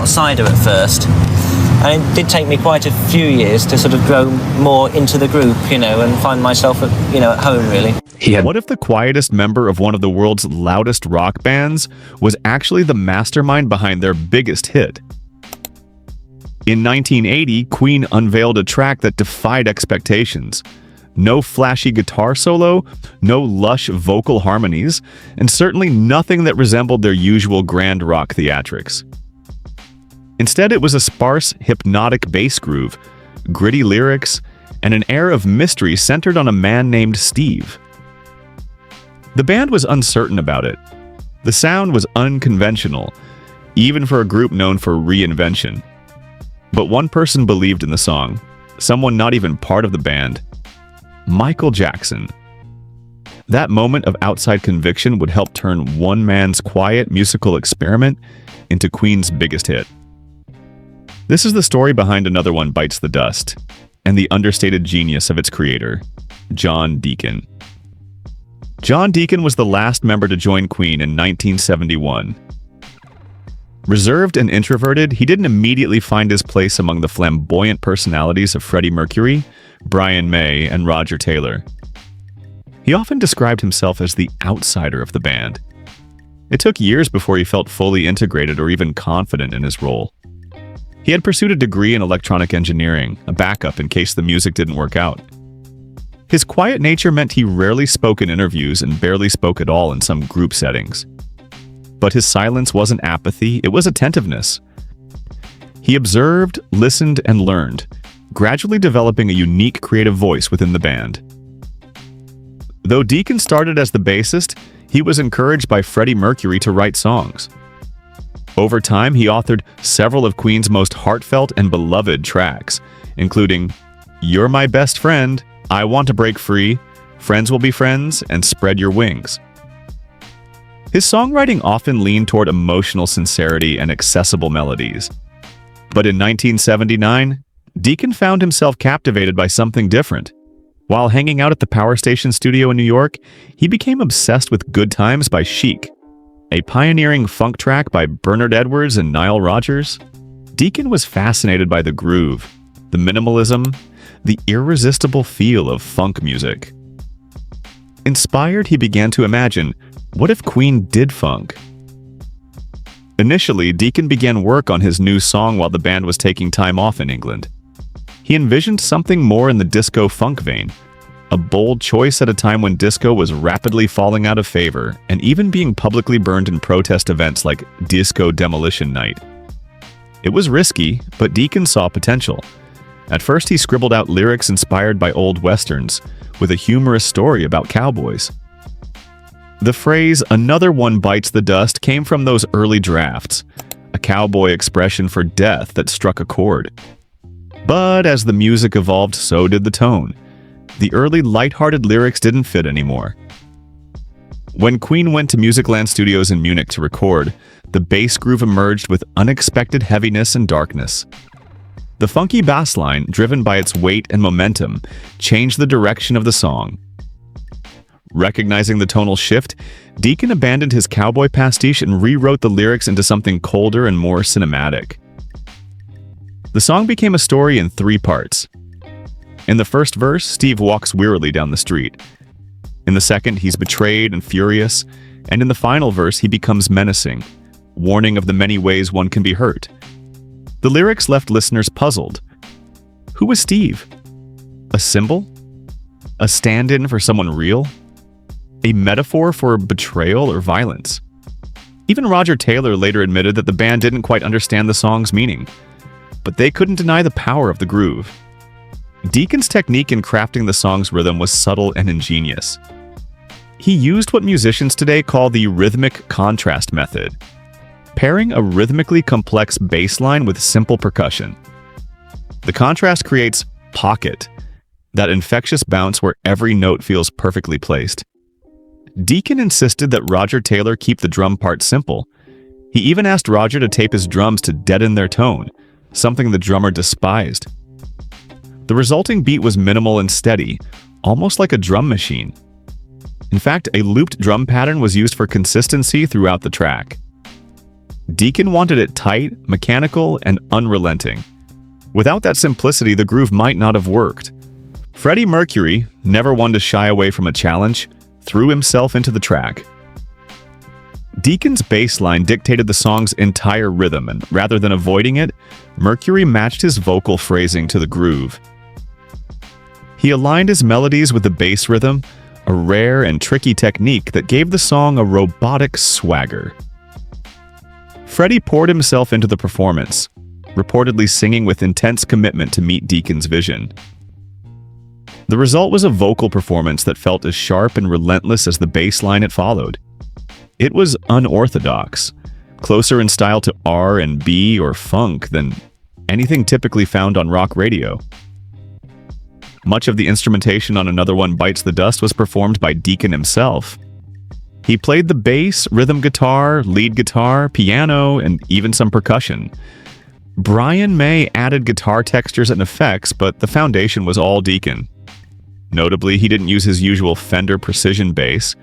outsider at first. And it did take me quite a few years to sort of grow more into the group, and find myself at home, really. What if the quietest member of one of the world's loudest rock bands was actually the mastermind behind their biggest hit? In 1980, Queen unveiled a track that defied expectations. No flashy guitar solo, no lush vocal harmonies, and certainly nothing that resembled their usual grand rock theatrics. Instead, it was a sparse, hypnotic bass groove, gritty lyrics, and an air of mystery centered on a man named Steve. The band was uncertain about it. The sound was unconventional, even for a group known for reinvention. But one person believed in the song, someone not even part of the band: Michael Jackson. That moment of outside conviction would help turn one man's quiet musical experiment into Queen's biggest hit. This is the story behind Another One Bites the Dust, and the understated genius of its creator, John Deacon. John Deacon was the last member to join Queen in 1971. Reserved and introverted, he didn't immediately find his place among the flamboyant personalities of Freddie Mercury, Brian May, and Roger Taylor. He often described himself as the outsider of the band. It took years before he felt fully integrated or even confident in his role. He had pursued a degree in electronic engineering, a backup in case the music didn't work out. His quiet nature meant he rarely spoke in interviews and barely spoke at all in some group settings. But his silence wasn't apathy, it was attentiveness. He observed, listened, and learned, gradually developing a unique creative voice within the band. Though Deacon started as the bassist, he was encouraged by Freddie Mercury to write songs. Over time, he authored several of Queen's most heartfelt and beloved tracks, including You're My Best Friend, I Want to Break Free, Friends Will Be Friends, and Spread Your Wings. His songwriting often leaned toward emotional sincerity and accessible melodies. But in 1979, Deacon found himself captivated by something different. While hanging out at the Power Station studio in New York, he became obsessed with Good Times by Chic, a pioneering funk track by Bernard Edwards and Nile Rodgers. Deacon was fascinated by the groove, the minimalism, the irresistible feel of funk music. Inspired, he began to imagine, what if Queen did funk? Initially, Deacon began work on his new song while the band was taking time off in England. He envisioned something more in the disco funk vein, a bold choice at a time when disco was rapidly falling out of favor and even being publicly burned in protest events like Disco Demolition Night. It was risky, but Deacon saw potential. At first, he scribbled out lyrics inspired by old westerns, with a humorous story about cowboys. The phrase, "Another one bites the dust," came from those early drafts, a cowboy expression for death that struck a chord. But as the music evolved, so did the tone. The early lighthearted lyrics didn't fit anymore. When Queen went to Musicland Studios in Munich to record, the bass groove emerged with unexpected heaviness and darkness. The funky bass line, driven by its weight and momentum, changed the direction of the song. Recognizing the tonal shift, Deacon abandoned his cowboy pastiche and rewrote the lyrics into something colder and more cinematic. The song became a story in 3 parts. In the first verse, Steve walks wearily down the street. In the second, he's betrayed and furious. And in the final verse, he becomes menacing, warning of the many ways one can be hurt. The lyrics left listeners puzzled. Who was Steve? A symbol? A stand-in for someone real? A metaphor for betrayal or violence? Even Roger Taylor later admitted that the band didn't quite understand the song's meaning, but they couldn't deny the power of the groove. Deacon's technique in crafting the song's rhythm was subtle and ingenious. He used what musicians today call the rhythmic contrast method, pairing a rhythmically complex bass line with simple percussion. The contrast creates pocket, that infectious bounce where every note feels perfectly placed. Deacon insisted that Roger Taylor keep the drum part simple. He even asked Roger to tape his drums to deaden their tone, something the drummer despised. The resulting beat was minimal and steady, almost like a drum machine. In fact, a looped drum pattern was used for consistency throughout the track. Deacon wanted it tight, mechanical, and unrelenting. Without that simplicity, the groove might not have worked. Freddie Mercury, never one to shy away from a challenge, threw himself into the track. Deacon's bass line dictated the song's entire rhythm, and rather than avoiding it, Mercury matched his vocal phrasing to the groove. He aligned his melodies with the bass rhythm, a rare and tricky technique that gave the song a robotic swagger. Freddie poured himself into the performance, reportedly singing with intense commitment to meet Deacon's vision. The result was a vocal performance that felt as sharp and relentless as the bass line it followed. It was unorthodox, closer in style to R&B or funk than anything typically found on rock radio. Much of the instrumentation on Another One Bites the Dust was performed by Deacon himself. He played the bass, rhythm guitar, lead guitar, piano, and even some percussion. Brian May added guitar textures and effects, but the foundation was all Deacon. Notably, he didn't use his usual Fender Precision bass.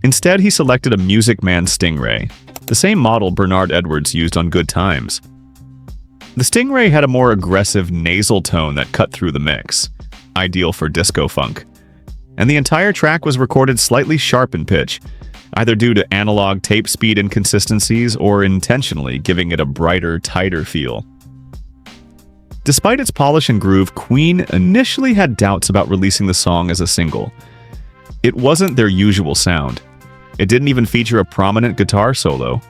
Instead, he selected a Music Man Stingray, the same model Bernard Edwards used on Good Times. The Stingray had a more aggressive nasal tone that cut through the mix, ideal for disco funk. And the entire track was recorded slightly sharp in pitch, either due to analog tape speed inconsistencies or intentionally giving it a brighter, tighter feel. Despite its polish and groove, Queen initially had doubts about releasing the song as a single. It wasn't their usual sound. It didn't even feature a prominent guitar solo.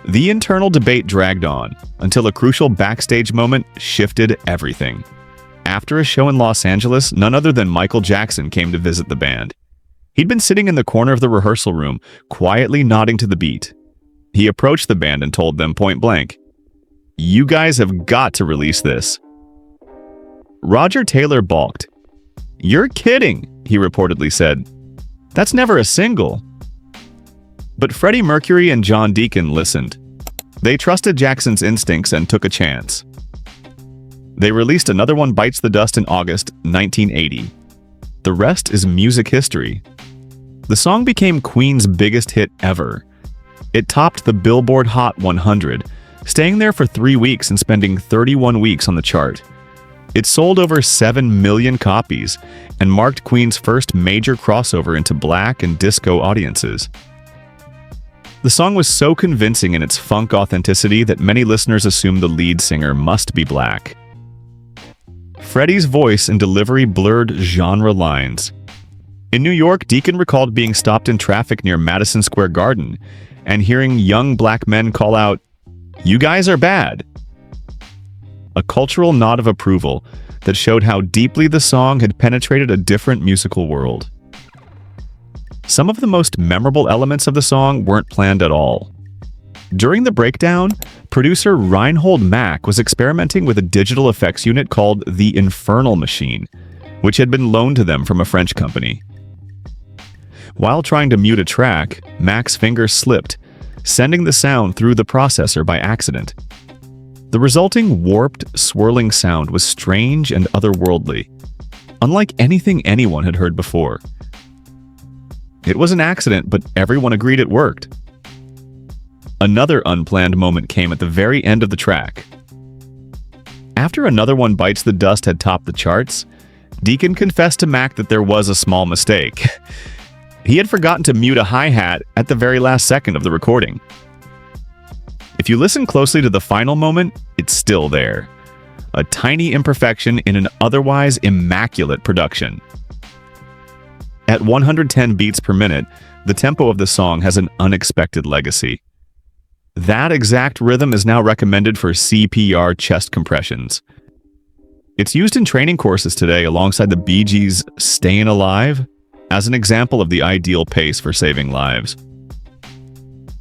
The internal debate dragged on until a crucial backstage moment shifted everything. After a show in Los Angeles, none other than Michael Jackson came to visit the band. He'd been sitting in the corner of the rehearsal room, quietly nodding to the beat. He approached the band and told them point blank, "You guys have got to release this." Roger Taylor balked. "You're kidding," he reportedly said. "That's never a single." But Freddie Mercury and John Deacon listened. They trusted Jackson's instincts and took a chance. They released Another One Bites the Dust in August 1980. The rest is music history. The song became Queen's biggest hit ever. It topped the Billboard Hot 100, staying there for 3 weeks and spending 31 weeks on the chart. It sold over 7 million copies and marked Queen's first major crossover into black and disco audiences. The song was so convincing in its funk authenticity that many listeners assumed the lead singer must be black. Freddie's voice and delivery blurred genre lines. In New York, Deacon recalled being stopped in traffic near Madison Square Garden and hearing young black men call out, "You guys are bad." A cultural nod of approval that showed how deeply the song had penetrated a different musical world. Some of the most memorable elements of the song weren't planned at all. During the breakdown, producer Reinhold Mack was experimenting with a digital effects unit called the Infernal Machine, which had been loaned to them from a French company. While trying to mute a track, Mack's finger slipped, sending the sound through the processor by accident. The resulting warped, swirling sound was strange and otherworldly, unlike anything anyone had heard before. It was an accident, but everyone agreed it worked. Another unplanned moment came at the very end of the track. After Another One Bites the Dust had topped the charts, Deacon confessed to Mack that there was a small mistake. He had forgotten to mute a hi-hat at the very last second of the recording. If you listen closely to the final moment, it's still there. A tiny imperfection in an otherwise immaculate production. At 110 beats per minute, the tempo of the song has an unexpected legacy. That exact rhythm is now recommended for CPR chest compressions. It's used in training courses today alongside the Bee Gees' "Stayin' Alive" as an example of the ideal pace for saving lives.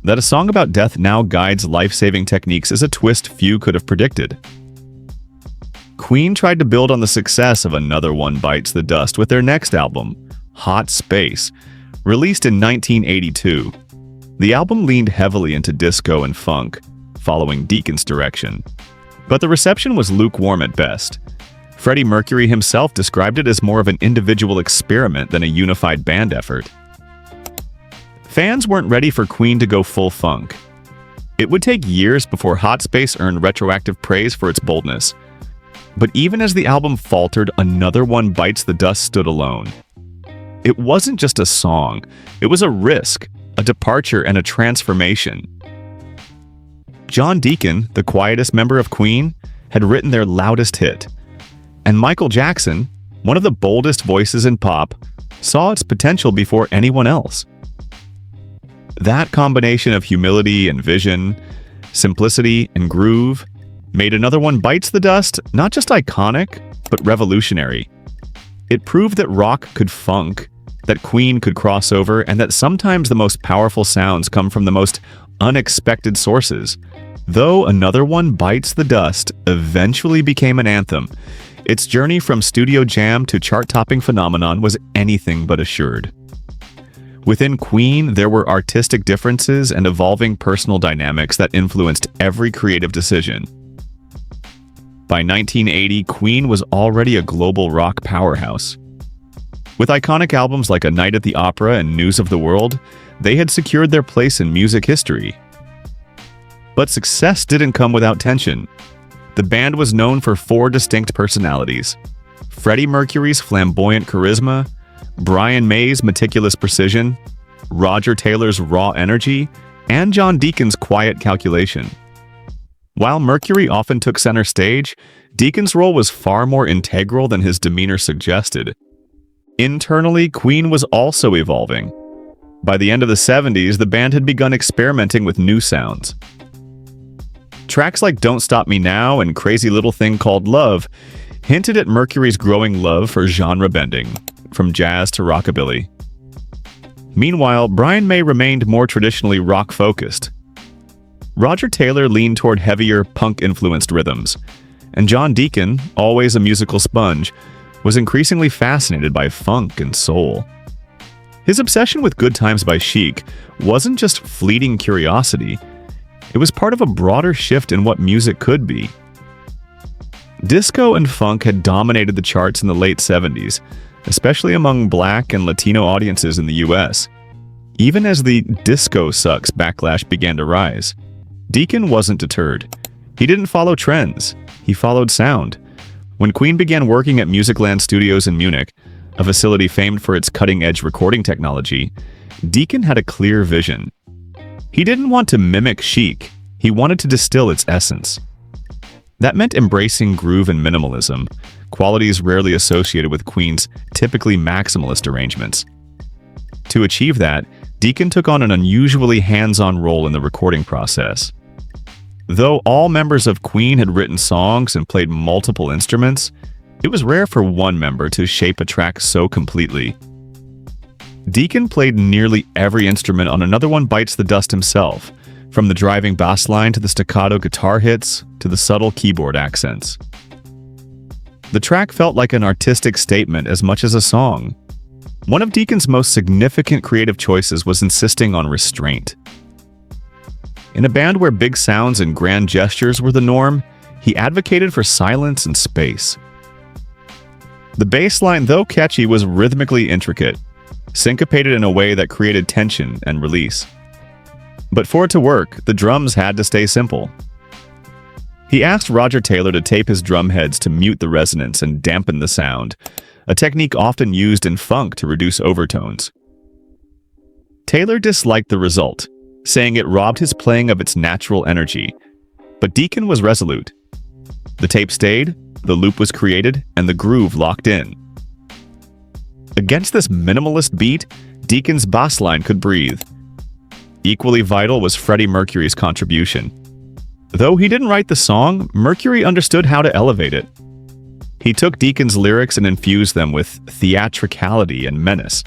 That a song about death now guides life-saving techniques is a twist few could have predicted. Queen tried to build on the success of Another One Bites the Dust with their next album, Hot Space, released in 1982. The album leaned heavily into disco and funk, following Deacon's direction. But the reception was lukewarm at best. Freddie Mercury himself described it as more of an individual experiment than a unified band effort. Fans weren't ready for Queen to go full funk. It would take years before Hot Space earned retroactive praise for its boldness. But even as the album faltered, Another One Bites the Dust stood alone. It wasn't just a song, it was a risk, a departure, and a transformation. John Deacon, the quietest member of Queen, had written their loudest hit. And Michael Jackson, one of the boldest voices in pop, saw its potential before anyone else. That combination of humility and vision, simplicity and groove, made Another One Bites the Dust not just iconic, but revolutionary. It proved that rock could funk, that Queen could cross over, and that sometimes the most powerful sounds come from the most unexpected sources. Though Another One Bites the Dust eventually became an anthem, its journey from studio jam to chart-topping phenomenon was anything but assured. Within Queen, there were artistic differences and evolving personal dynamics that influenced every creative decision. By 1980, Queen was already a global rock powerhouse. With iconic albums like A Night at the Opera and News of the World, they had secured their place in music history. But success didn't come without tension. The band was known for 4 distinct personalities: Freddie Mercury's flamboyant charisma, Brian May's meticulous precision, Roger Taylor's raw energy, and John Deacon's quiet calculation. While Mercury often took center stage, Deacon's role was far more integral than his demeanor suggested. Internally, Queen was also evolving. By the end of the 70s, the band had begun experimenting with new sounds. Tracks like Don't Stop Me Now and Crazy Little Thing Called Love hinted at Mercury's growing love for genre bending, from jazz to rockabilly. Meanwhile, Brian May remained more traditionally rock-focused. Roger Taylor leaned toward heavier, punk-influenced rhythms, and John Deacon, always a musical sponge, was increasingly fascinated by funk and soul. His obsession with Good Times by Chic wasn't just fleeting curiosity, it was part of a broader shift in what music could be. Disco and funk had dominated the charts in the late 70s, especially among Black and Latino audiences in the US. Even as the "disco sucks" backlash began to rise, Deacon wasn't deterred. He didn't follow trends, he followed sound. When Queen began working at Musicland Studios in Munich, a facility famed for its cutting-edge recording technology, Deacon had a clear vision. He didn't want to mimic Chic, he wanted to distill its essence. That meant embracing groove and minimalism, qualities rarely associated with Queen's typically maximalist arrangements. To achieve that, Deacon took on an unusually hands-on role in the recording process. Though all members of Queen had written songs and played multiple instruments, it was rare for one member to shape a track so completely. Deacon played nearly every instrument on Another One Bites the Dust himself, from the driving bass line to the staccato guitar hits to the subtle keyboard accents. The track felt like an artistic statement as much as a song. One of Deacon's most significant creative choices was insisting on restraint. In a band where big sounds and grand gestures were the norm, he advocated for silence and space. The bass line, though catchy, was rhythmically intricate, syncopated in a way that created tension and release. But for it to work, the drums had to stay simple. He asked Roger Taylor to tape his drum heads to mute the resonance and dampen the sound, a technique often used in funk to reduce overtones. Taylor disliked the result, saying it robbed his playing of its natural energy, but Deacon was resolute. The tape stayed, the loop was created, and the groove locked in. Against this minimalist beat, Deacon's bass line could breathe. Equally vital was Freddie Mercury's contribution. Though he didn't write the song, Mercury understood how to elevate it. He took Deacon's lyrics and infused them with theatricality and menace.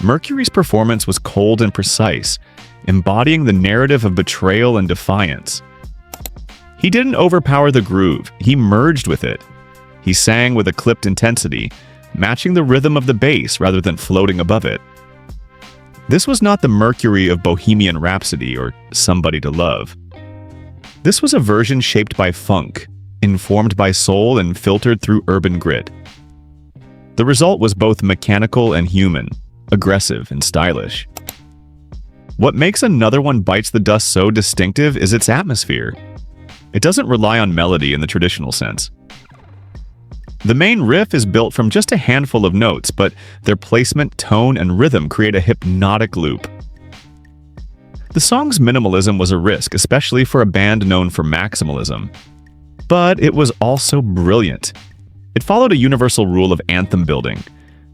Mercury's performance was cold and precise, embodying the narrative of betrayal and defiance. He didn't overpower the groove, he merged with it. He sang with a clipped intensity, matching the rhythm of the bass rather than floating above it. This was not the Mercury of Bohemian Rhapsody or Somebody to Love. This was a version shaped by funk, informed by soul and filtered through urban grit. The result was both mechanical and human, aggressive and stylish. What makes Another One Bites the Dust so distinctive is its atmosphere. It doesn't rely on melody in the traditional sense. The main riff is built from just a handful of notes, but their placement, tone, and rhythm create a hypnotic loop. The song's minimalism was a risk, especially for a band known for maximalism. But it was also brilliant. It followed a universal rule of anthem building.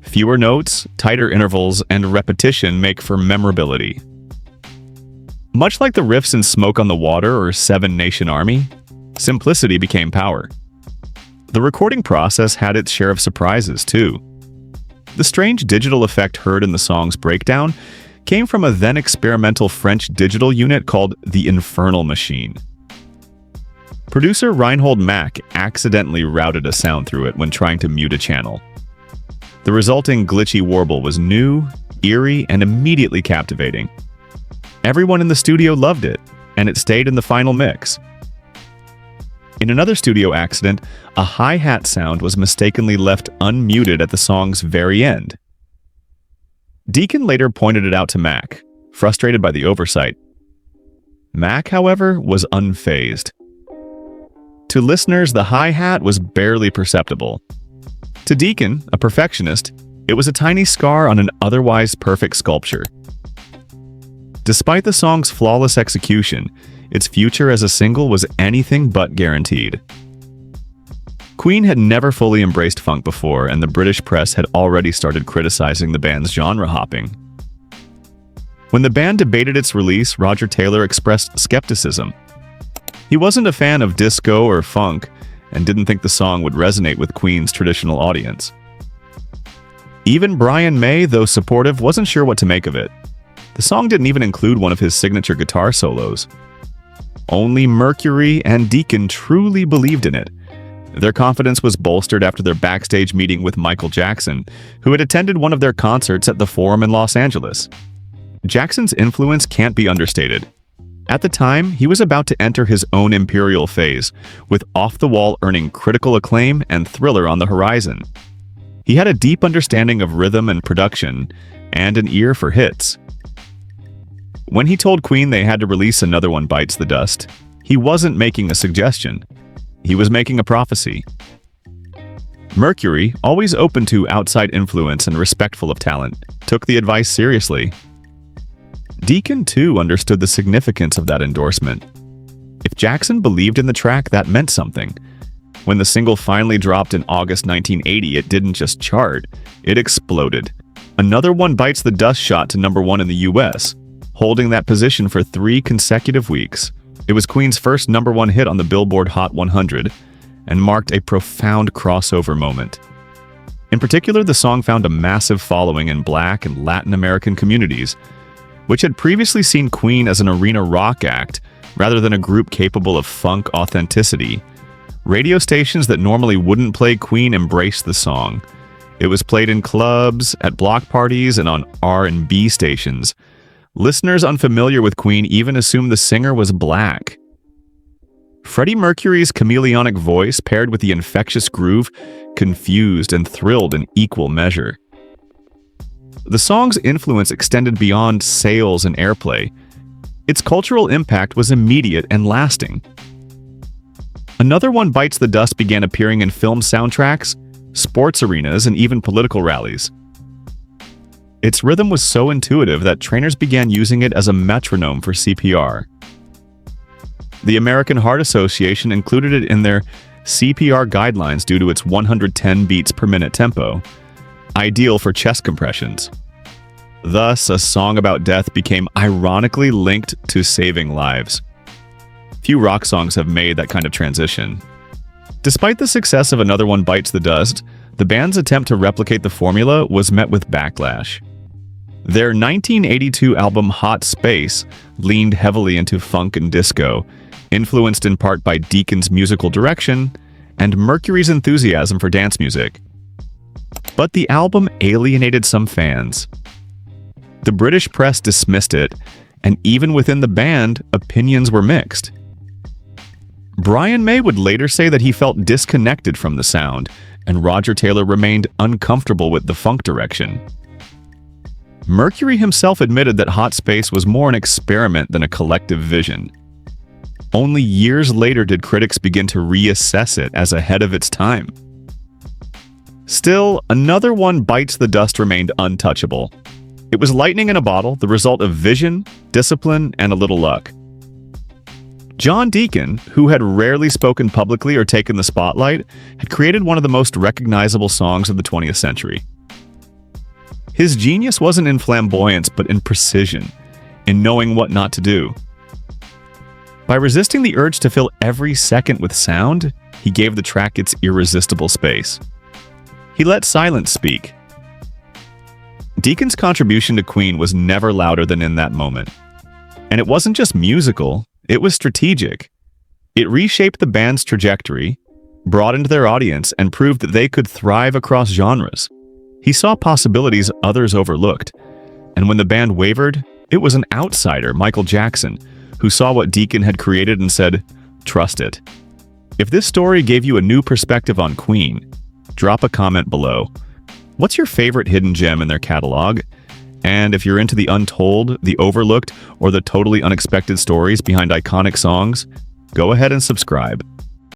Fewer notes, tighter intervals, and repetition make for memorability. Much like the riffs in Smoke on the Water or Seven Nation Army, simplicity became power. The recording process had its share of surprises, too. The strange digital effect heard in the song's breakdown came from a then experimental French digital unit called the Infernal Machine. Producer Reinhold Mack accidentally routed a sound through it when trying to mute a channel. The resulting glitchy warble was new, eerie, and immediately captivating. Everyone in the studio loved it, and it stayed in the final mix. In another studio accident, a hi-hat sound was mistakenly left unmuted at the song's very end. Deacon later pointed it out to Mack, frustrated by the oversight. Mack, however, was unfazed. To listeners, the hi-hat was barely perceptible. To Deacon, a perfectionist, it was a tiny scar on an otherwise perfect sculpture. Despite the song's flawless execution, its future as a single was anything but guaranteed. Queen had never fully embraced funk before, and the British press had already started criticizing the band's genre hopping. When the band debated its release, Roger Taylor expressed skepticism. He wasn't a fan of disco or funk, and didn't think the song would resonate with Queen's traditional audience. Even Brian May, though supportive, wasn't sure what to make of it. The song didn't even include one of his signature guitar solos. Only Mercury and Deacon truly believed in it. Their confidence was bolstered after their backstage meeting with Michael Jackson, who had attended one of their concerts at the Forum in Los Angeles. Jackson's influence can't be understated. At the time, he was about to enter his own imperial phase, with Off the Wall earning critical acclaim and Thriller on the horizon. He had a deep understanding of rhythm and production, and an ear for hits. When he told Queen they had to release Another One Bites the Dust, he wasn't making a suggestion. He was making a prophecy. Mercury, always open to outside influence and respectful of talent, took the advice seriously. Deacon, too, understood the significance of that endorsement. If Jackson believed in the track, that meant something. When the single finally dropped in August 1980, it didn't just chart, it exploded. Another One Bites the Dust shot to #1 in the US, holding that position for 3 consecutive weeks. It was Queen's first #1 hit on the Billboard Hot 100, and marked a profound crossover moment. In particular, the song found a massive following in Black and Latin American communities, which had previously seen Queen as an arena rock act rather than a group capable of funk authenticity. Radio stations that normally wouldn't play Queen embraced the song. It was played in clubs, at block parties, and on R&B stations. Listeners unfamiliar with Queen even assumed the singer was black. Freddie Mercury's chameleonic voice paired with the infectious groove confused and thrilled in equal measure. The song's influence extended beyond sales and airplay. Its cultural impact was immediate and lasting. Another One Bites the Dust began appearing in film soundtracks, sports arenas, and even political rallies. Its rhythm was so intuitive that trainers began using it as a metronome for CPR. The American Heart Association included it in their CPR guidelines due to its 110 beats per minute tempo, ideal for chest compressions. Thus, a song about death became ironically linked to saving lives. Few rock songs have made that kind of transition. Despite the success of Another One Bites the Dust, the band's attempt to replicate the formula was met with backlash. Their 1982 album Hot Space leaned heavily into funk and disco, influenced in part by Deacon's musical direction and Mercury's enthusiasm for dance music. But the album alienated some fans. The British press dismissed it, and even within the band, opinions were mixed. Brian May would later say that he felt disconnected from the sound, and Roger Taylor remained uncomfortable with the funk direction. Mercury himself admitted that Hot Space was more an experiment than a collective vision. Only years later did critics begin to reassess it as ahead of its time. Still, another one bites the dust remained untouchable. It was lightning in a bottle, the result of vision, discipline, and a little luck. John Deacon, who had rarely spoken publicly or taken the spotlight, had created one of the most recognizable songs of the 20th century. His genius wasn't in flamboyance, but in precision, in knowing what not to do. By resisting the urge to fill every second with sound, he gave the track its irresistible space. He let silence speak. Deacon's contribution to Queen was never louder than in that moment. And it wasn't just musical, it was strategic. It reshaped the band's trajectory, broadened their audience, and proved that they could thrive across genres. He saw possibilities others overlooked. And when the band wavered, it was an outsider, Michael Jackson, who saw what Deacon had created and said, "Trust it." If this story gave you a new perspective on Queen, drop a comment below. What's your favorite hidden gem in their catalog? And if you're into the untold, the overlooked, or the totally unexpected stories behind iconic songs, go ahead and subscribe.